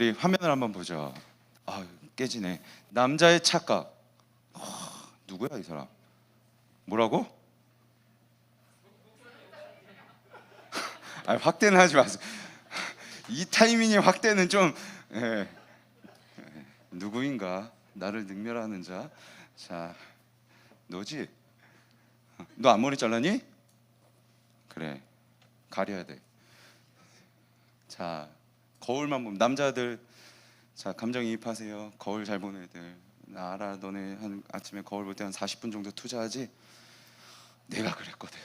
우리 화면을 한번 보자. 아, 깨지네. 남자의 착각. 누구야 이 사람? 뭐라고? 아, 확대는 하지 마세요. 이 타이밍에 확대는 좀. 예. 누구인가? 나를 능멸하는 자. 자, 너지? 너 앞머리 잘랐니? 그래, 가려야 돼. 자, 거울만 보면 남자들, 자, 감정이입하세요. 거울 잘 보는 애들. 나 알아. 너네 한 아침에 거울 볼 때 한 40분 정도 투자하지? 내가 그랬거든.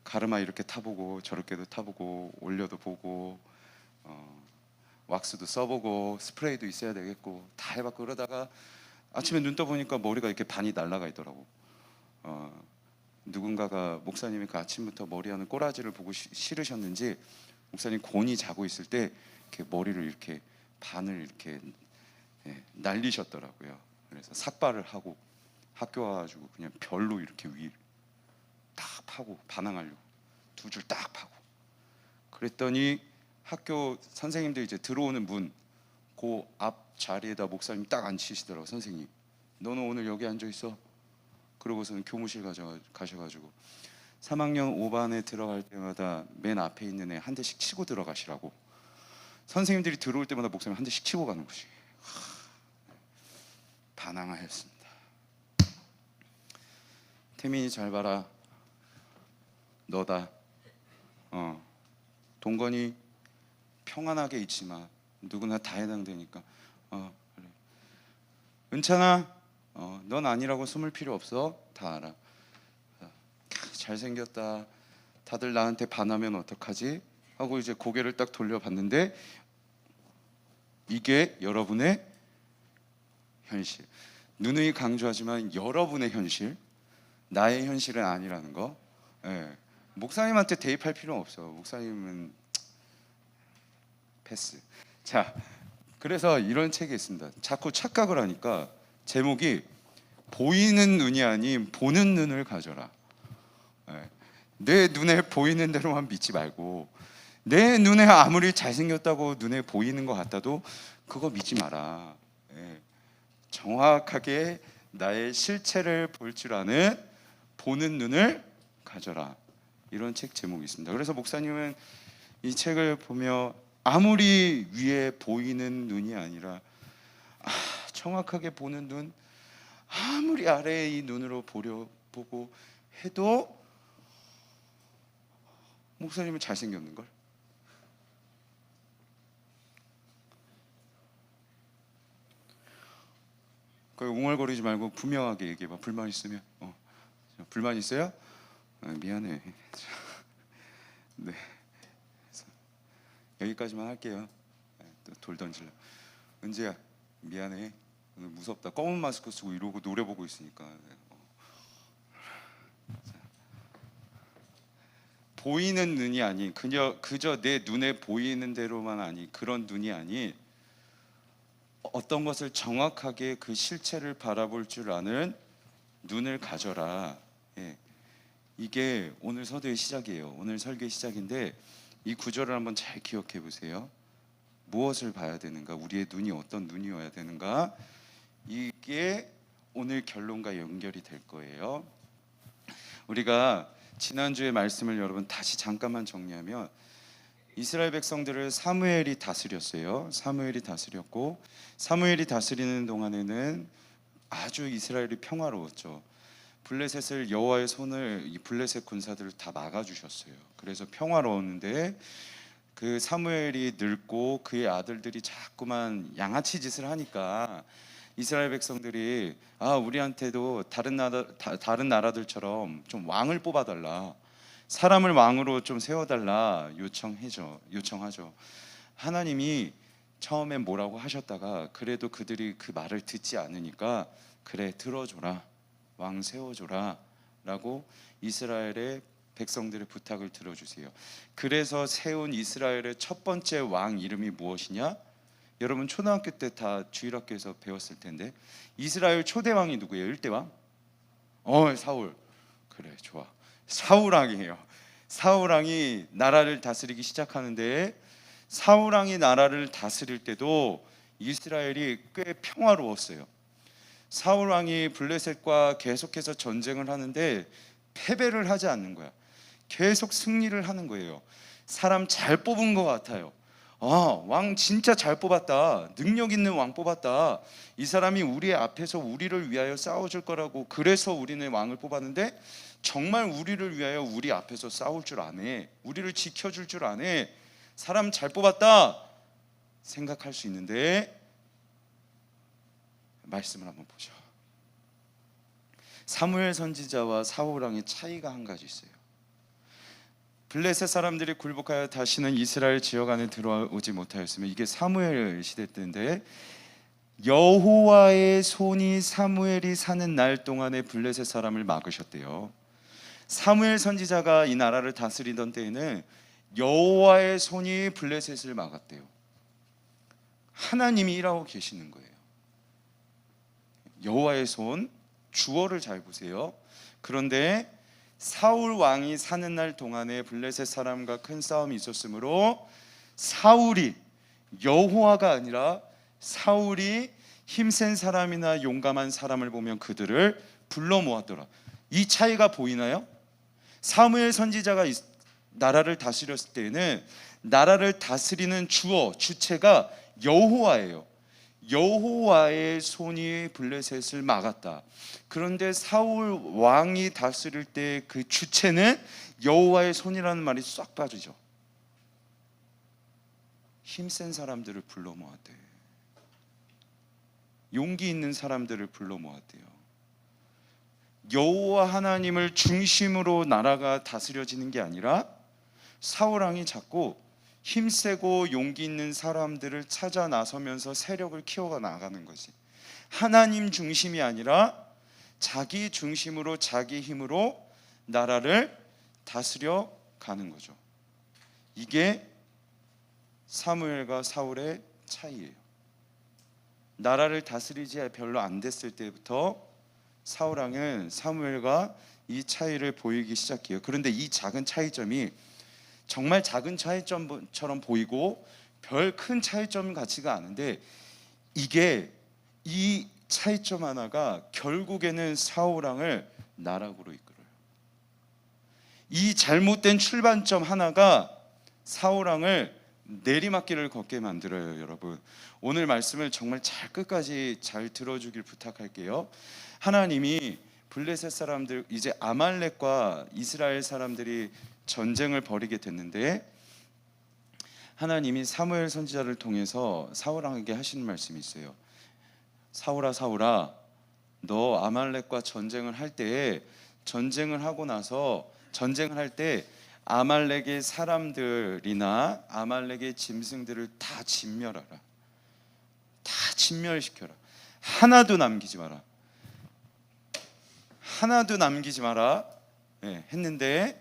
가르마 이렇게 타보고 저렇게도 타보고 올려도 보고 왁스도 써보고 스프레이도 있어야 되겠고 다 해봤고, 그러다가 아침에 눈 떠보니까 머리가 이렇게 반이 날아가 있더라고. 누군가가, 목사님이 그 아침부터 머리하는 꼬라지를 보고 싫으셨는지 목사님 곤히 자고 있을 때 이렇게 머리를 이렇게 반을 이렇게 날리셨더라고요. 그래서 삭발을 하고 학교 와가지고 그냥 별로 이렇게 위 딱 파고 반항하려고 두 줄 딱 파고, 그랬더니 학교 선생님들 이제 들어오는 문 그 앞 자리에다 목사님 딱 앉히시더라고. 선생님, 너는 오늘 여기 앉아 있어. 그러고서는 교무실 가셔가지고 3학년 5반에 들어갈 때마다 맨 앞에 있는 애 한 대씩 치고 들어가시라고. 선생님들이 들어올 때마다 목사님 한 대씩 치고 가는 거지. 반항하였습니다. 태민이 잘 봐라. 너다. 동건이 평안하게 있지 마. 누구나 다 해당되니까. 그래. 은찬아, 넌 아니라고 숨을 필요 없어. 다 알아. 잘생겼다. 다들 나한테 반하면 어떡하지? 하고 이제 고개를 딱 돌려봤는데 이게 여러분의 현실. 누누이 강조하지만 여러분의 현실, 나의 현실은 아니라는 거. 예. 목사님한테 대입할 필요는 없어. 목사님은 패스. 자, 그래서 이런 책이 있습니다. 자꾸 착각을 하니까 제목이 보이는 눈이 아닌 보는 눈을 가져라. 예. 내 눈에 보이는 대로만 믿지 말고, 내 눈에 아무리 잘생겼다고 눈에 보이는 것 같아도 그거 믿지 마라. 예. 정확하게 나의 실체를 볼 줄 아는 보는 눈을 가져라. 이런 책 제목이 있습니다. 그래서 목사님은 이 책을 보며 아무리 위에 보이는 눈이 아니라 정확하게 보는 눈, 아무리 아래의 이 눈으로 보고 해도 목사님은 잘생겼는걸. 웅얼거리지 말고 분명하게 얘기해봐. 불만 있으면. 불만 있어요? 미안해. 네, 여기까지만 할게요. 또 돌 던질라. 은재야, 미안해. 오늘 무섭다. 검은 마스크 쓰고 이러고 노래 보고 있으니까. 보이는 눈이 아닌, 그저 내 눈에 보이는 대로만 아닌 그런 눈이 아닌, 어떤 것을 정확하게 그 실체를 바라볼 줄 아는 눈을 가져라. 예. 이게 오늘 서두의 시작이에요. 오늘 설교의 시작인데 이 구절을 한번 잘 기억해 보세요. 무엇을 봐야 되는가? 우리의 눈이 어떤 눈이어야 되는가? 이게 오늘 결론과 연결이 될 거예요. 우리가 지난주의 말씀을 여러분 다시 잠깐만 정리하면, 이스라엘 백성들을 사무엘이 다스렸어요. 사무엘이 다스렸고, 사무엘이 다스리는 동안에는 아주 이스라엘이 평화로웠죠. 블레셋을, 여호와의 손을 이 블레셋 군사들을 다 막아주셨어요. 그래서 평화로웠는데 그 사무엘이 늙고 그의 아들들이 자꾸만 양아치 짓을 하니까 이스라엘 백성들이 우리한테도 다른 나라들처럼 좀 왕을 뽑아달라, 사람을 왕으로 좀 세워달라 요청하죠. 하나님이 처음에 뭐라고 하셨다가 그래도 그들이 그 말을 듣지 않으니까 그래, 들어줘라, 왕 세워줘라 라고 이스라엘의 백성들의 부탁을 들어주세요. 그래서 세운 이스라엘의 첫 번째 왕 이름이 무엇이냐? 여러분 초등학교 때 다 주일학교에서 배웠을 텐데, 이스라엘 초대 왕이 누구예요? 1대 왕? 사울. 그래, 좋아. 사울 왕이에요. 사울 왕이 나라를 다스리기 시작하는데 사울 왕이 나라를 다스릴 때도 이스라엘이 꽤 평화로웠어요. 사울 왕이 블레셋과 계속해서 전쟁을 하는데 패배를 하지 않는 거야. 계속 승리를 하는 거예요. 사람 잘 뽑은 것 같아요. 왕 진짜 잘 뽑았다. 능력 있는 왕 뽑았다. 이 사람이 우리 앞에서 우리를 위하여 싸워줄 거라고, 그래서 우리는 왕을 뽑았는데 정말 우리를 위하여 우리 앞에서 싸울 줄 아네, 우리를 지켜줄 줄 아네, 사람 잘 뽑았다 생각할 수 있는데, 말씀을 한번 보죠. 사무엘 선지자와 사울 왕의 차이가 한 가지 있어요. 블레셋 사람들이 굴복하여 다시는 이스라엘 지역 안에 들어오지 못하였으면, 이게 사무엘 시대 때인데, 여호와의 손이 사무엘이 사는 날 동안에 블레셋 사람을 막으셨대요. 사무엘 선지자가 이 나라를 다스리던 때에는 여호와의 손이 블레셋을 막았대요. 하나님이 일하고 계시는 거예요. 여호와의 손, 주어를 잘 보세요. 그런데 사울 왕이 사는 날 동안에 블레셋 사람과 큰 싸움이 있었으므로 사울이, 여호와가 아니라 사울이 힘센 사람이나 용감한 사람을 보면 그들을 불러 모았더라. 이 차이가 보이나요? 사무엘 선지자가 나라를 다스렸을 때에는 나라를 다스리는 주어, 주체가 여호와예요. 여호와의 손이 블레셋을 막았다. 그런데 사울 왕이 다스릴 때 그 주체는 여호와의 손이라는 말이 싹 빠지죠. 힘센 사람들을 불러 모았대. 용기 있는 사람들을 불러 모았대요. 여호와 하나님을 중심으로 나라가 다스려지는 게 아니라 사울 왕이 자꾸 힘세고 용기 있는 사람들을 찾아 나서면서 세력을 키워 나가는 거지. 하나님 중심이 아니라 자기 중심으로, 자기 힘으로 나라를 다스려 가는 거죠. 이게 사무엘과 사울의 차이예요. 나라를 다스리지 별로 안 됐을 때부터 사울 왕은 사무엘과 이 차이를 보이기 시작해요. 그런데 이 작은 차이점이 정말 작은 차이점처럼 보이고 별 큰 차이점 같지가 않은데, 이게 이 차이점 하나가 결국에는 사울 왕을 나락으로 이끌어요. 이 잘못된 출발점 하나가 사울 왕을 내리막길을 걷게 만들어요. 여러분, 오늘 말씀을 정말 끝까지 잘 들어주길 부탁할게요. 하나님이 블레셋 사람들, 이제 아말렉과 이스라엘 사람들이 전쟁을 벌이게 됐는데, 하나님이 사무엘 선지자를 통해서 사울 왕에게 하시는 말씀이 있어요. 사울아, 사울아, 너 아말렉과 전쟁을 할 때에, 전쟁을 하고 나서 전쟁을 할 때 아말렉의 사람들이나 아말렉의 짐승들을 다 진멸하라. 다 진멸시켜라. 하나도 남기지 마라. 하나도 남기지 마라. 했는데,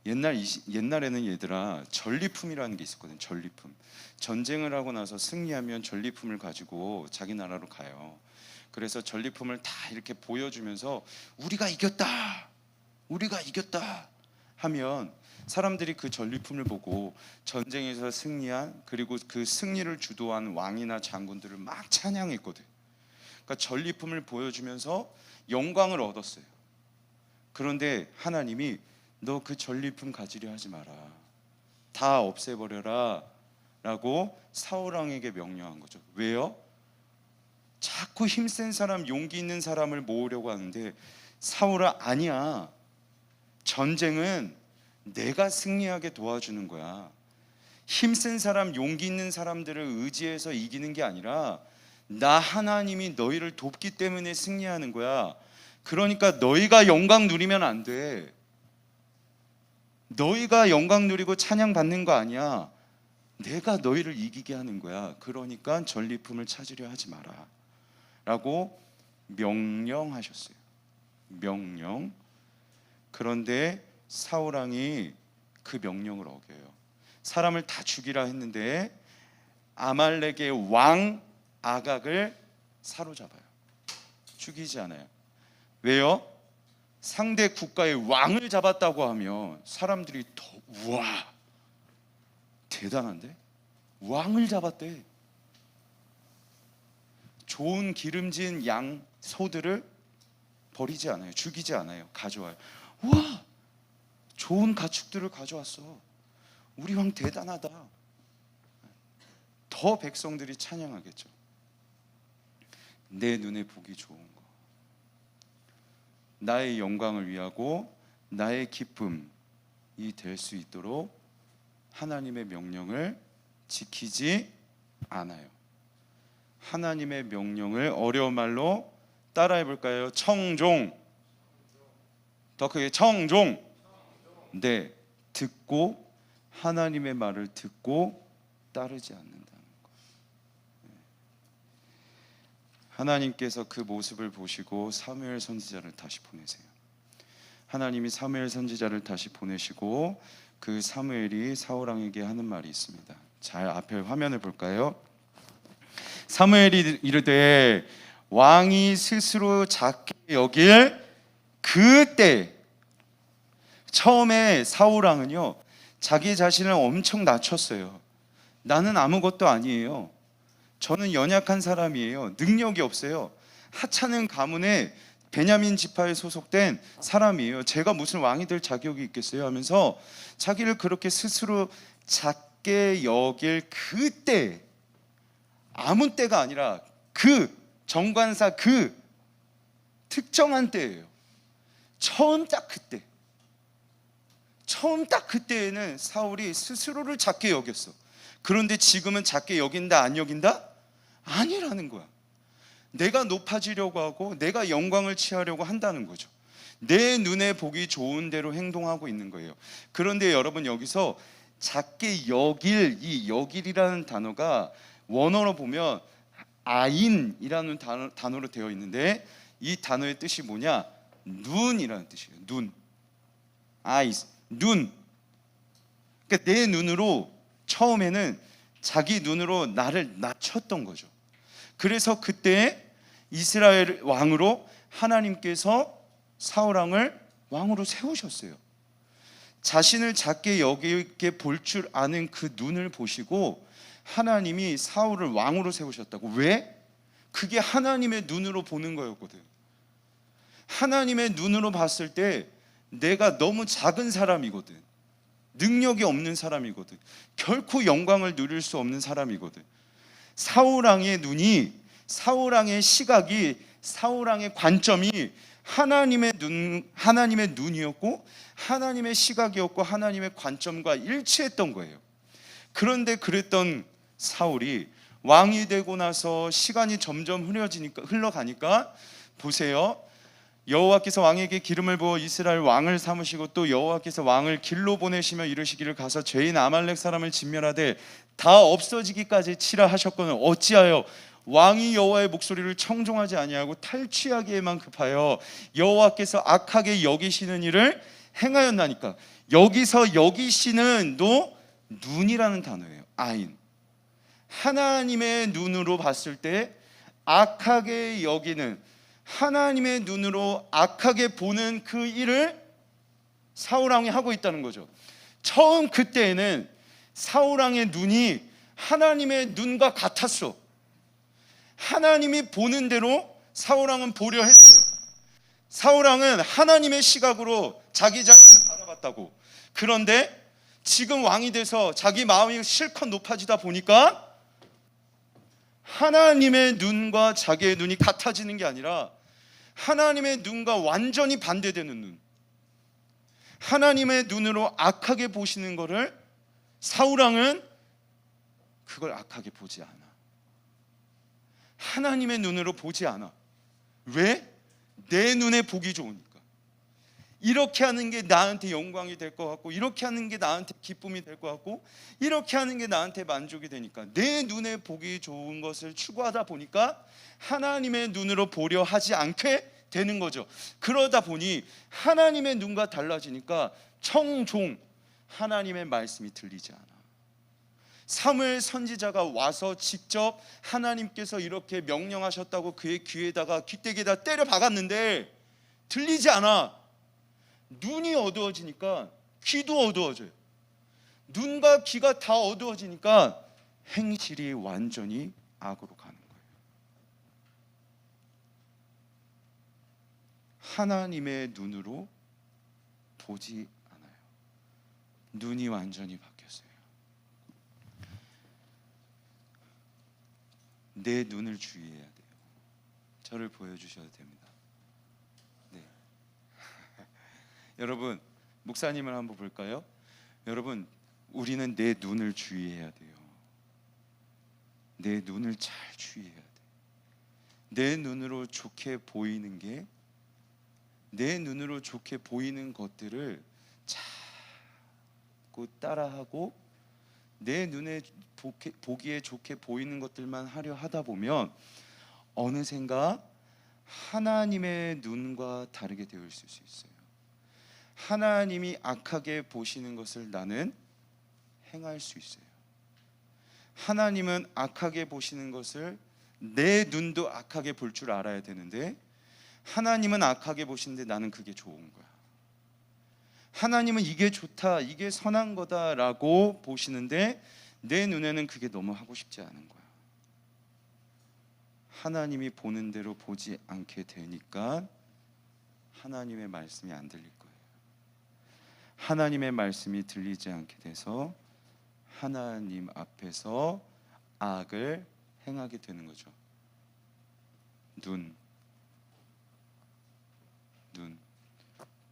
옛날에는 얘들아, 전리품이라는 게 있었거든. 전리품. 전쟁을 하고 나서 승리하면 전리품을 가지고 자기 나라로 가요. 그래서 전리품을 다 이렇게 보여주면서 우리가 이겼다, 우리가 이겼다 하면 사람들이 그 전리품을 보고 전쟁에서 승리한, 그리고 그 승리를 주도한 왕이나 장군들을 막 찬양했거든. 그러니까 전리품을 보여주면서 영광을 얻었어요. 그런데 하나님이 너 그 전리품 가지려 하지 마라, 다 없애버려라 라고 사울 왕에게 명령한 거죠. 왜요? 자꾸 힘센 사람, 용기 있는 사람을 모으려고 하는데, 사울아, 아니야, 전쟁은 내가 승리하게 도와주는 거야. 힘센 사람, 용기 있는 사람들을 의지해서 이기는 게 아니라 나 하나님이 너희를 돕기 때문에 승리하는 거야. 그러니까 너희가 영광 누리면 안 돼. 너희가 영광 누리고 찬양 받는 거 아니야. 내가 너희를 이기게 하는 거야. 그러니까 전리품을 찾으려 하지 마라 라고 명령하셨어요. 명령. 그런데 사울 왕이 그 명령을 어겨요. 사람을 다 죽이라 했는데 아말렉의 왕 아각을 사로잡아요. 죽이지 않아요. 왜요? 상대 국가의 왕을 잡았다고 하면 사람들이 더 우와, 대단한데? 왕을 잡았대. 좋은 기름진 양 소들을 버리지 않아요. 죽이지 않아요. 가져와요. 와, 좋은 가축들을 가져왔어. 우리 왕 대단하다. 더 백성들이 찬양하겠죠. 내 눈에 보기 좋은 거, 나의 영광을 위하고 나의 기쁨이 될 수 있도록 하나님의 명령을 지키지 않아요. 하나님의 명령을 어려운 말로 따라해 볼까요? 청종. 더 크게 청종. 네, 듣고 하나님의 말을 듣고 따르지 않는다는 것. 하나님께서 그 모습을 보시고 사무엘 선지자를 다시 보내세요. 하나님이 사무엘 선지자를 다시 보내시고 그 사무엘이 사울 왕에게 하는 말이 있습니다. 잘 앞에 화면을 볼까요? 사무엘이 이르되 왕이 스스로 작게 여길 그때, 처음에 사울 왕은요 자기 자신을 엄청 낮췄어요. 나는 아무것도 아니에요. 저는 연약한 사람이에요. 능력이 없어요. 하찮은 가문에 베냐민 지파에 소속된 사람이에요. 제가 무슨 왕이 될 자격이 있겠어요? 하면서 자기를 그렇게 스스로 작게 여길 그때, 아무 때가 아니라 그 정관사 그 특정한 때예요. 처음 딱 그때에는 사울이 스스로를 작게 여겼어. 그런데 지금은 작게 여긴다 안 여긴다? 아니라는 거야. 내가 높아지려고 하고 내가 영광을 취하려고 한다는 거죠. 내 눈에 보기 좋은 대로 행동하고 있는 거예요. 그런데 여러분, 여기서 작게 여길, 이 여길이라는 단어가 원어로 보면 아인이라는 단어로 되어 있는데, 이 단어의 뜻이 뭐냐? 눈이라는 뜻이에요. 눈, eyes, 눈. 그러니까 내 눈으로, 처음에는 자기 눈으로 나를 낮췄던 거죠. 그래서 그때 이스라엘 왕으로 하나님께서 사울 왕을 왕으로 세우셨어요. 자신을 작게 여기게 볼 줄 아는 그 눈을 보시고 하나님이 사울을 왕으로 세우셨다고. 왜? 그게 하나님의 눈으로 보는 거였거든. 하나님의 눈으로 봤을 때 내가 너무 작은 사람이거든. 능력이 없는 사람이거든. 결코 영광을 누릴 수 없는 사람이거든. 사울 왕의 눈이, 사울 왕의 시각이, 사울 왕의 관점이 하나님의 눈이었고 하나님의 시각이었고 하나님의 관점과 일치했던 거예요. 그런데 그랬던 사울이 왕이 되고 나서 시간이 점점 흘러가니까 보세요. 여호와께서 왕에게 기름을 부어 이스라엘 왕을 삼으시고 또 여호와께서 왕을 길로 보내시며 이르시기를 가서 죄인 아말렉 사람을 진멸하되 다 없어지기까지 치라 하셨거늘 어찌하여 왕이 여호와의 목소리를 청종하지 아니하고 탈취하기에만 급하여 여호와께서 악하게 여기시는 일을 행하였나니까. 여기서 여기시는 도 눈이라는 단어예요. 아인. 하나님의 눈으로 봤을 때 악하게 여기는, 하나님의 눈으로 악하게 보는 그 일을 사울 왕이 하고 있다는 거죠. 처음 그때에는 사울 왕의 눈이 하나님의 눈과 같았어. 하나님이 보는 대로 사울 왕은 보려 했어요. 사울 왕은 하나님의 시각으로 자기 자신을 바라봤다고. 그런데 지금 왕이 돼서 자기 마음이 실컷 높아지다 보니까 하나님의 눈과 자기의 눈이 같아지는 게 아니라 하나님의 눈과 완전히 반대되는 눈, 하나님의 눈으로 악하게 보시는 것을 사울 왕은 그걸 악하게 보지 않아. 하나님의 눈으로 보지 않아. 왜? 내 눈에 보기 좋으니까. 이렇게 하는 게 나한테 영광이 될 것 같고, 이렇게 하는 게 나한테 기쁨이 될 것 같고, 이렇게 하는 게 나한테 만족이 되니까 내 눈에 보기 좋은 것을 추구하다 보니까 하나님의 눈으로 보려 하지 않게 되는 거죠. 그러다 보니 하나님의 눈과 달라지니까 청종, 하나님의 말씀이 들리지 않아. 사무엘 선지자가 와서 직접 하나님께서 이렇게 명령하셨다고 그의 귀에다가 귀때기에다 때려 박았는데 들리지 않아. 눈이 어두워지니까 귀도 어두워져요. 눈과 귀가 다 어두워지니까 행실이 완전히 악으로 가는 거예요. 하나님의 눈으로 보지 않아요. 눈이 완전히 바뀌었어요. 내 눈을 주의해야 돼요. 저를 보여주셔도 됩니다. 네. 여러분, 목사님을 한번 볼까요? 여러분, 우리는 내 눈을 주의해야 돼요. 내 눈을 잘 주의해야 돼. 내 눈으로 좋게 보이는 게, 내 눈으로 좋게 보이는 것들을 자꾸 따라하고 내 눈에 보기에 좋게 보이는 것들만 하려 하다 보면 어느샌가 하나님의 눈과 다르게 되어 있을 수 있어요. 하나님이 악하게 보시는 것을 나는 행할 수 있어요. 하나님은 악하게 보시는 것을 내 눈도 악하게 볼 줄 알아야 되는데, 하나님은 악하게 보시는데 나는 그게 좋은 거야. 하나님은 이게 좋다, 이게 선한 거다라고 보시는데 내 눈에는 그게 너무 하고 싶지 않은 거야. 하나님이 보는 대로 보지 않게 되니까 하나님의 말씀이 안 들릴 거예요. 하나님의 말씀이 들리지 않게 돼서 하나님 앞에서 악을 행하게 되는 거죠. 눈,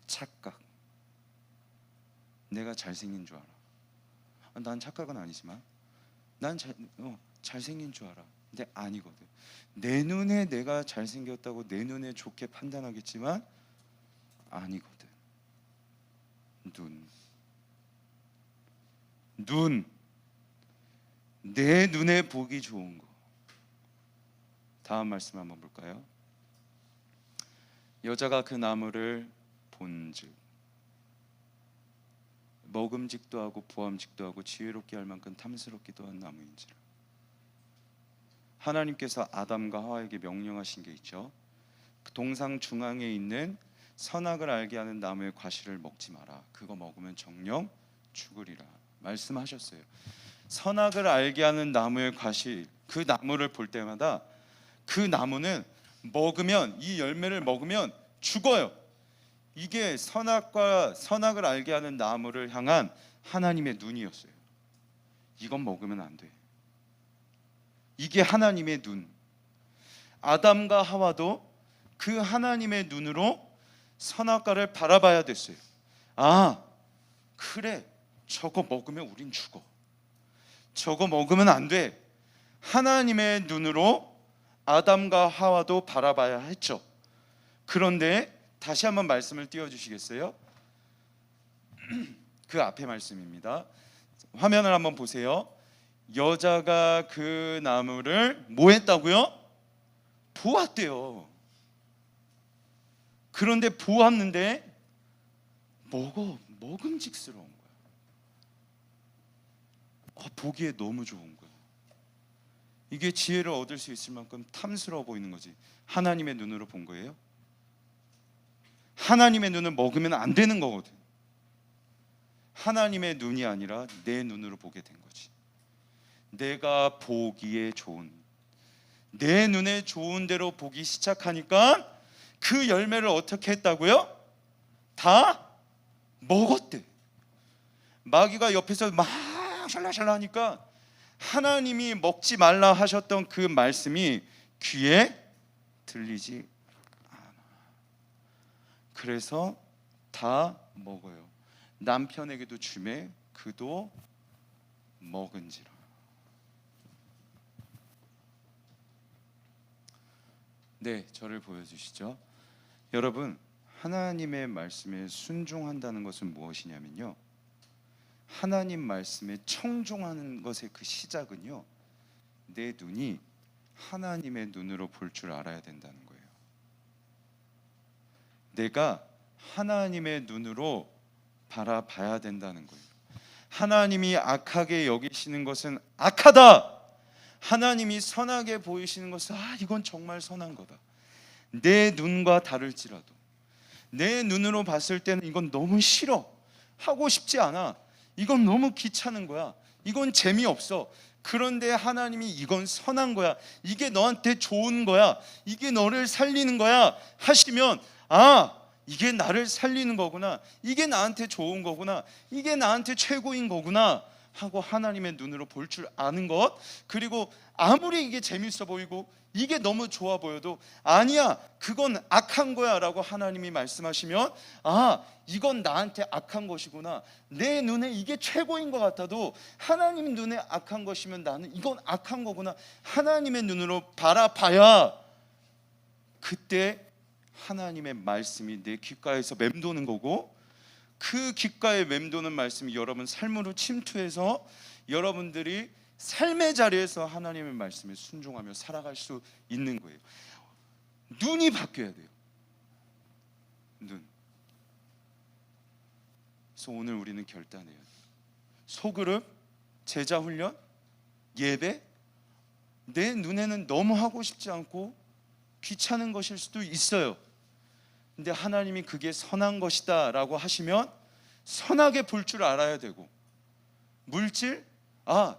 착각. 내가 잘생긴 줄 알아. 난 착각은 아니지만 난 잘생긴 줄 알아. 근데 아니거든. 내 눈에 내가 잘생겼다고 내 눈에 좋게 판단하겠지만 아니거든. 눈, 내 눈에 보기 좋은 거. 다음 말씀 한번 볼까요? 여자가 그 나무를 본즉 먹음직도 하고 부함직도 하고 지혜롭게 할 만큼 탐스럽기도 한 나무인지라. 하나님께서 아담과 하와에게 명령하신 게 있죠. 동상 중앙에 있는 선악을 알게 하는 나무의 과실을 먹지 마라. 그거 먹으면 정령 죽으리라 말씀하셨어요. 선악을 알게 하는 나무의 과실, 그 나무를 볼 때마다 그 나무는 먹으면, 이 열매를 먹으면 죽어요. 이게 선악을 알게 하는 나무를 향한 하나님의 눈이었어요. 이건 먹으면 안 돼. 이게 하나님의 눈. 아담과 하와도 그 하나님의 눈으로 선악과를 바라봐야 됐어요. 아, 그래, 저거 먹으면 우린 죽어. 저거 먹으면 안 돼. 하나님의 눈으로 아담과 하와도 바라봐야 했죠. 그런데 다시 한번 말씀을 띄워주시겠어요? 그 앞에 말씀입니다. 화면을 한번 보세요. 여자가 그 나무를 뭐 했다고요? 보았대요. 그런데 보았는데 먹음직스러운 거야. 보기에 너무 좋은 거야. 이게 지혜를 얻을 수 있을 만큼 탐스러워 보이는 거지. 하나님의 눈으로 본 거예요? 하나님의 눈을 먹으면 안 되는 거거든. 하나님의 눈이 아니라 내 눈으로 보게 된 거지. 내가 보기에 좋은, 내 눈에 좋은 대로 보기 시작하니까 그 열매를 어떻게 했다고요? 다 먹었대. 마귀가 옆에서 막 샬라샬라 하니까 하나님이 먹지 말라 하셨던 그 말씀이 귀에 들리지 않아. 그래서 다 먹어요. 남편에게도 주매 그도 먹은지라. 네, 저를 보여주시죠. 여러분, 하나님의 말씀에 순종한다는 것은 무엇이냐면요, 하나님 말씀에 청종하는 것의 그 시작은요, 내 눈이 하나님의 눈으로 볼 줄 알아야 된다는 거예요. 내가 하나님의 눈으로 바라봐야 된다는 거예요. 하나님이 악하게 여기시는 것은 악하다, 하나님이 선하게 보이시는 것은 이건 정말 선한 거다. 내 눈과 다를지라도 내 눈으로 봤을 때는 이건 너무 싫어, 하고 싶지 않아, 이건 너무 귀찮은 거야. 이건 재미없어. 그런데 하나님이 이건 선한 거야. 이게 너한테 좋은 거야. 이게 너를 살리는 거야 하시면, 아, 이게 나를 살리는 거구나. 이게 나한테 좋은 거구나. 이게 나한테 최고인 거구나 하고 하나님의 눈으로 볼 줄 아는 것. 그리고 아무리 이게 재밌어 보이고 이게 너무 좋아 보여도, 아니야, 그건 악한 거야 라고 하나님이 말씀하시면, 아, 이건 나한테 악한 것이구나. 내 눈에 이게 최고인 것 같아도 하나님 눈에 악한 것이면 나는 이건 악한 거구나. 하나님의 눈으로 바라봐야 그때 하나님의 말씀이 내 귓가에서 맴도는 거고, 그 귓가에 맴도는 말씀이 여러분 삶으로 침투해서 여러분들이 삶의 자리에서 하나님의 말씀에 순종하며 살아갈 수 있는 거예요. 눈이 바뀌어야 돼요. 눈. 그래서 오늘 우리는 결단해야 돼요. 소그룹, 제자 훈련, 예배, 내 눈에는 너무 하고 싶지 않고 귀찮은 것일 수도 있어요. 근데 하나님이 그게 선한 것이다 라고 하시면 선하게 볼 줄 알아야 되고, 물질, 아,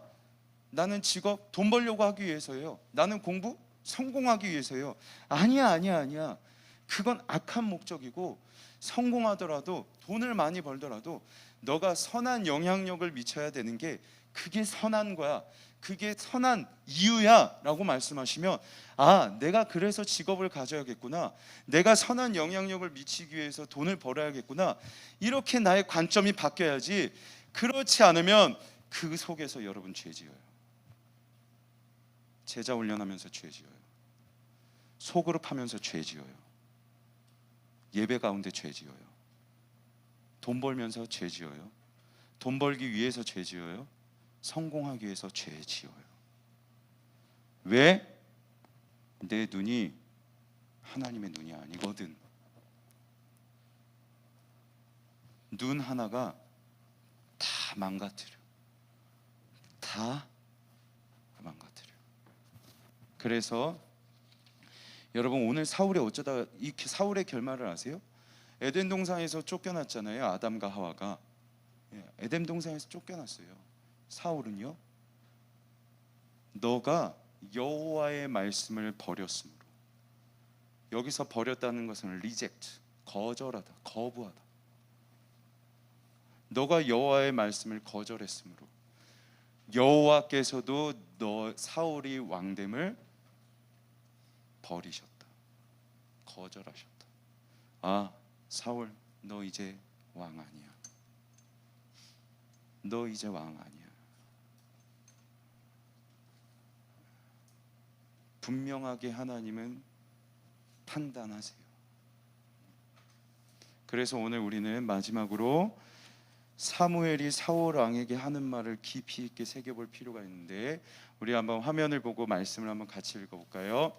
나는 직업, 돈 벌려고 하기 위해서예요. 나는 공부, 성공하기 위해서예요. 아니야. 그건 악한 목적이고, 성공하더라도 돈을 많이 벌더라도 너가 선한 영향력을 미쳐야 되는 게 그게 선한 거야. 그게 선한 이유야 라고 말씀하시면, 아, 내가 그래서 직업을 가져야겠구나. 내가 선한 영향력을 미치기 위해서 돈을 벌어야겠구나. 이렇게 나의 관점이 바뀌어야지. 그렇지 않으면 그 속에서 여러분 죄 지어요. 제자 훈련하면서 죄 지어요. 소그룹 하면서 죄 지어요. 예배 가운데 죄 지어요. 돈 벌면서 죄 지어요. 돈 벌기 위해서 죄 지어요. 성공하기 위해서 죄 지어요. 왜? 내 눈이 하나님의 눈이 아니거든. 눈 하나가 다 망가뜨려. 다 망가뜨려. 그래서 여러분, 오늘 사울이 어쩌다 이렇게 사울의 결말을 아세요? 에덴 동산에서 쫓겨났잖아요. 아담과 하와가. 에덴 동산에서 쫓겨났어요. 사울은요, 너가 여호와의 말씀을 버렸으므로. 여기서 버렸다는 것은 reject, 거절하다, 거부하다. 너가 여호와의 말씀을 거절했으므로 여호와께서도 너 사울이 왕됨을 버리셨다, 거절하셨다. 아, 사울, 너 이제 왕 아니야. 너 이제 왕 아니야. 분명하게 하나님은 판단하세요. 그래서 오늘 우리는 마지막으로 사무엘이 사울 왕에게 하는 말을 깊이 있게 새겨볼 필요가 있는데, 우리 한번 화면을 보고 말씀을 한번 같이 읽어볼까요?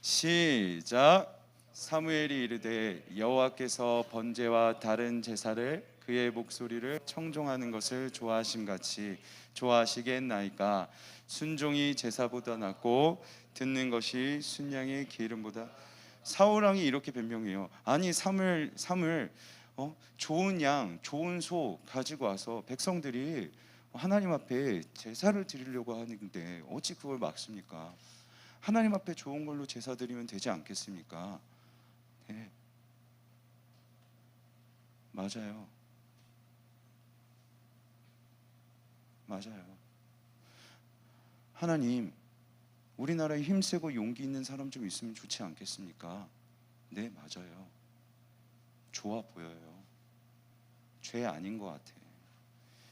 시작. 사무엘이 이르되 여호와께서 번제와 다른 제사를 그의 목소리를 청종하는 것을 좋아하심같이 좋아하시겠나이까. 순종이 제사보다 낫고 듣는 것이 순양의 기름보다. 사울 왕이 이렇게 변명해요. 아니, 사무엘, 좋은 양, 좋은 소 가지고 와서 백성들이 하나님 앞에 제사를 드리려고 하는데 어찌 그걸 막습니까? 하나님 앞에 좋은 걸로 제사 드리면 되지 않겠습니까? 네. 맞아요. 하나님, 우리나라에 힘세고 용기 있는 사람 좀 있으면 좋지 않겠습니까? 네, 맞아요. 좋아 보여요. 죄 아닌 것 같아.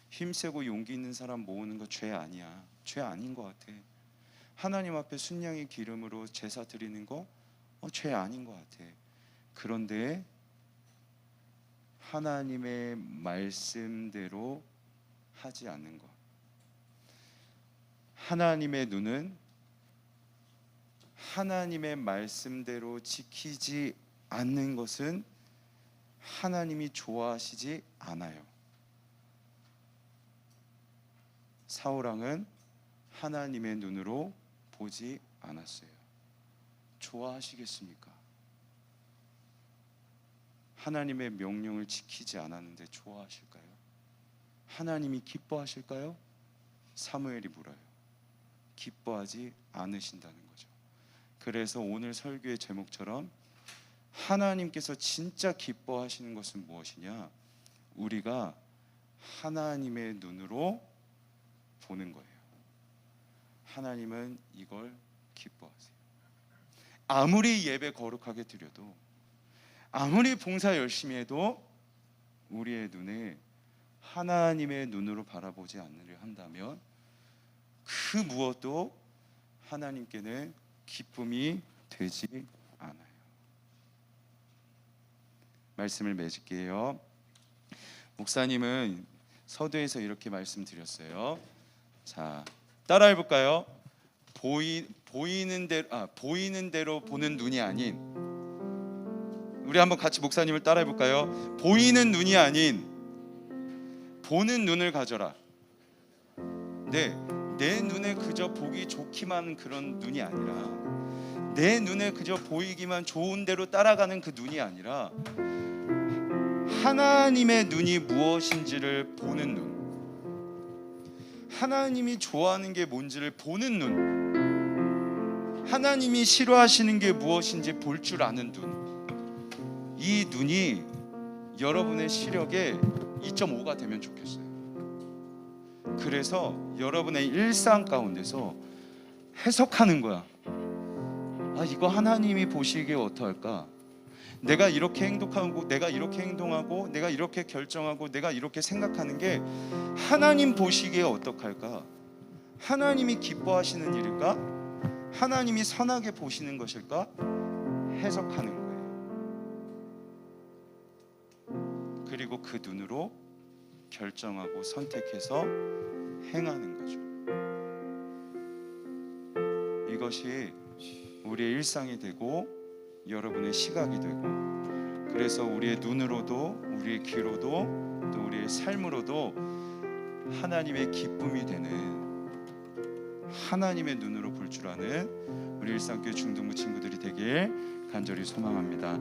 힘세고 용기 있는 사람 모으는 거 죄 아니야. 죄 아닌 것 같아. 하나님 앞에 순양의 기름으로 제사 드리는 거 죄 아닌 것 같아. 그런데 하나님의 말씀대로 하지 않는 것, 하나님의 눈은 하나님의 말씀대로 지키지 않는 것은 하나님이 좋아하시지 않아요. 사울 왕은 하나님의 눈으로 보지 않았어요. 좋아하시겠습니까? 하나님의 명령을 지키지 않았는데 좋아하실까요? 하나님이 기뻐하실까요? 사무엘이 물어요. 기뻐하지 않으신다는 거죠. 그래서 오늘 설교의 제목처럼 하나님께서 진짜 기뻐하시는 것은 무엇이냐? 우리가 하나님의 눈으로 보는 거예요. 하나님은 이걸 기뻐하세요. 아무리 예배 거룩하게 드려도, 아무리 봉사 열심히 해도 우리의 눈에 하나님의 눈으로 바라보지 않으려 한다면 그 무엇도 하나님께는 기쁨이 되지 않아요. 말씀을 맺을게요. 목사님은 서두에서 이렇게 말씀드렸어요. 자, 따라해 볼까요? 보이는 대로 보는 눈이 아닌, 우리 한번 같이 목사님을 따라해 볼까요? 보이는 눈이 아닌 보는 눈을 가져라. 네, 내 눈에 그저 보기 좋기만 그런 눈이 아니라, 내 눈에 그저 보이기만 좋은 대로 따라가는 그 눈이 아니라 하나님의 눈이 무엇인지를 보는 눈, 하나님이 좋아하는 게 뭔지를 보는 눈, 하나님이 싫어하시는 게 무엇인지 볼 줄 아는 눈, 이 눈이 여러분의 시력에 2.5가 되면 좋겠어요. 그래서 여러분의 일상 가운데서 해석하는 거야. 아, 이거 하나님이 보시기에 어떠할까? 내가 이렇게 행동하고, 내가 이렇게 행동하고, 내가 이렇게 결정하고, 내가 이렇게 생각하는 게 하나님 보시기에 어떡할까? 하나님이 기뻐하시는 일일까? 하나님이 선하게 보시는 것일까? 해석하는 거예요. 그리고 그 눈으로 결정하고 선택해서 행하는 거죠. 이것이 우리의 일상이 되고 여러분의 시각이 되고, 그래서 우리의 눈으로도, 우리의 귀로도, 또 우리의 삶으로도 하나님의 기쁨이 되는, 하나님의 눈으로 볼 줄 아는 우리 일상교회 중등부 친구들이 되길 간절히 소망합니다.